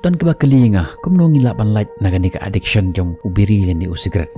dan kebakali nga kumno ngilapan light nagani ka addiction jong ubiri leni usigret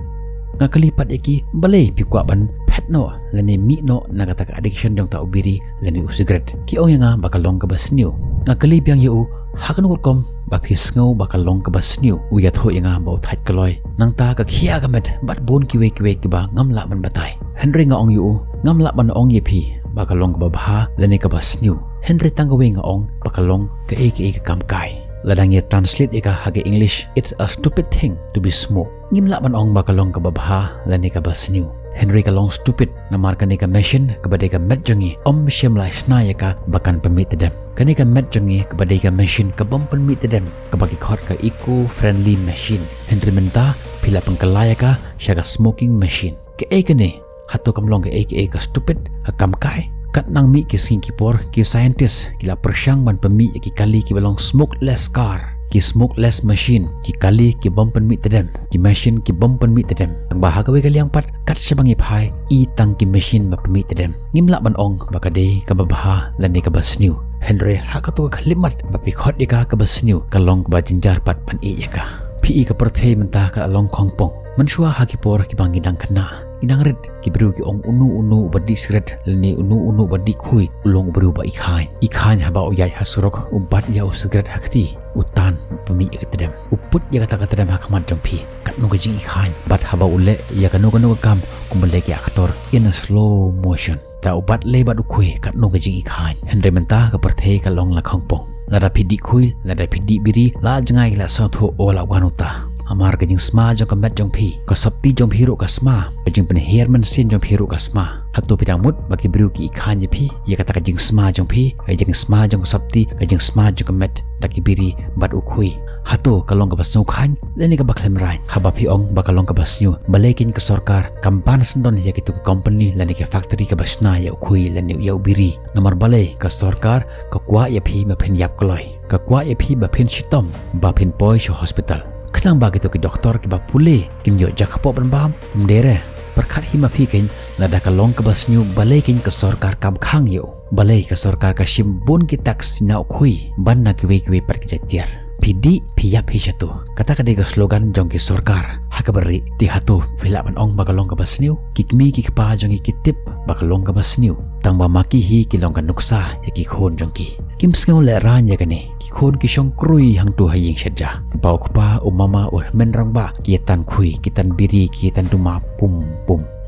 nga kalipat iki balay pikwaban pet no leni mi no nagata ka addiction jong ta ubiri leni usigret ki ong nga bakalong ka basniu nga kalipyang yu hakan urkom bapis ngau bakalong ka basniu uyat ho nga baut hat kaloy nang ta ka khia gamet bat bon kiwe ki ba ngamla man batay Henry nga ong yu ngamla ban ong yepi bakalong ka babha leni ka basniu Henry tanggawe nga ong bakalong ka aka kamkai ladang ye translate ika hage English it's a stupid thing to be smoke ngimla man ong bakalong ka babha lani ka basniu Henry kalong stupid na marka ni ka machine kabade ka medjongi siyam lai snaya ka bakan permit dem kani ka medjongi kabade ka machine ka bom permit dem kabagi khot ka eco friendly machine Henry menta pila pengkalaya ka siya ka smoking machine ke ekane hato kamlong ka aka stupid ka kamkai kat nang mi ki Singapore ki scientist kila persyang man pemi ki kali ki balong smokeless car ki smokeless machine ki kali ki bom pen mi tedem ki machine ki bom pen mi tedem ang bahaga we kali ang pat kat sabangi phai i tang ki machine ba pemi tedem ngimla ban ong bakade ka babaha lani ka basniu Henry hakatu ka limat ba pikhot ika ka basniu kalong ba jinjar pat pan i ka pi ka perthei mentah ka along khongpong mansua hakipor ki bangidang kana inang red ki beru ki ong unu badi skret leni unu badi khui ulong beru ba ikhain haba oyai hasurok ubat ya usgret hakti utan pemi ketedem uput ya kata ketedem hakmat jongpi kat no gajing ikhain bat haba ule ya kanu kam kumbale ki aktor in a slow motion da ubat le badu khui kat no gajing ikhain Henry mentah ka perthei ka long la khongpong lada pidi khui lada pidi biri la jangai la satho ola wanuta amar ka jing sma jong ka met jong phi ka sapti jong phi ro ka sma ka jing pen herman sin jong phi ro ka sma hatu pidang mut baki bru ki ikhan je phi ya kata ka jing sma jong phi ka jing sma jong sapti ka jing sma jong ka met daki biri bat ukhui hatu kalong ka basnu khan leni ka baklem rai haba phi ong bakalong ka basnu balekin ka sarkar kampan sendon ya kitu ka company leni ka factory ka basna ya ukhui leni ya ubiri nomor balai ka sarkar ka kwa ya phi ma phin yap kloi ka kwa ya phi ba phin shitom ba phin poi sho hospital kenang bagi tu ke doktor ke bapule kim yo jakpo ban bam mdere perkhat hima phikin lada ka long ke basnyu balai kin ke sarkar kam khang yo balai ke sarkar ka shimbun ki tax na khui ban na kiwe par ke jatiar pidi phiya phishatu kata ka de slogan jong ki sarkar hakabari ti hatu phila ban ong bakalong ke basnyu kikmi ki pa jong ki tip bakalong ke basnyu tangba maki hi ki long ka nuksa ya ki khon jong ki kim skau le ran ya kane ki khon ki shong krui hang tu haying shedja pau khpa umama ur menrang ba ki tan khui ki tan biri ki tan tuma pum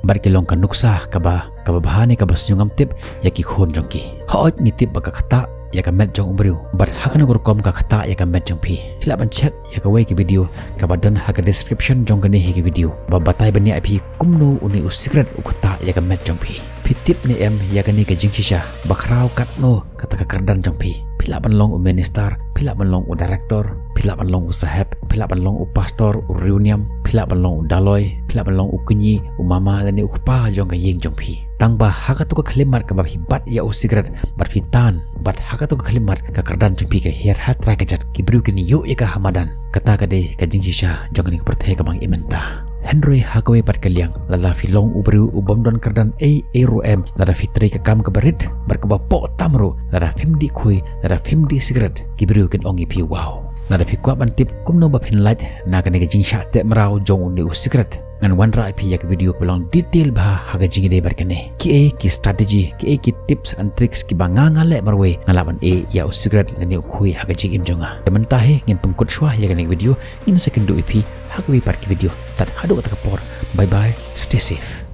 bar ki long ka nuksa ka bahane ka basnyu ngam tip ya ki khon jong ki hoit ni tip ba ka khata ya ka met jong umriu but hakan gur kom ka khata ya ka met jong phi hila ban check ya ka wei ki video ka badan ha ka description jong kane hi ki video ba batai bani api kumno uni secret ukta ya ka met jong phi tip ni em ya ka ni ka jing shisha bakrau kat no kata ka kardan jong phi phila ban long minister phila ban long director phila ban long sahab phila ban long pastor reunion phila ban long daloi phila ban long ukunyi umama lani ukpa jong ka ying jong phi tangba hakatu ka khalimat ka babi bat ya usigrat bat fitan bat hakatu ka khalimat ka kardan jong phi ka her hatra ka jat ki bru kini yo ka hamadan kata ka de ka jing shisha jong ni perthe ka bang imenta Henry hakawe pat kaliang lala filong ubru ubom don kardan rom lada fitri ka kam ka barit barkaba po tamro lada film di khui lada film di sigaret kibru ken ongi pi wow lada fi kwa ban tip kumno ba phin laj na ka ne jing sha te mrao jong ni usigaret ngan wan ra pi yak video ko long detail ba haga jing de barkane ki strategy ki tips and tricks ki banganga le marwe ngalaban ya usigaret lani khui haga jing im jonga temantahe ngin pengkut shwa ya kan video in second do ip hagwi par ki video tat hadu kata kapor bye bye stay safe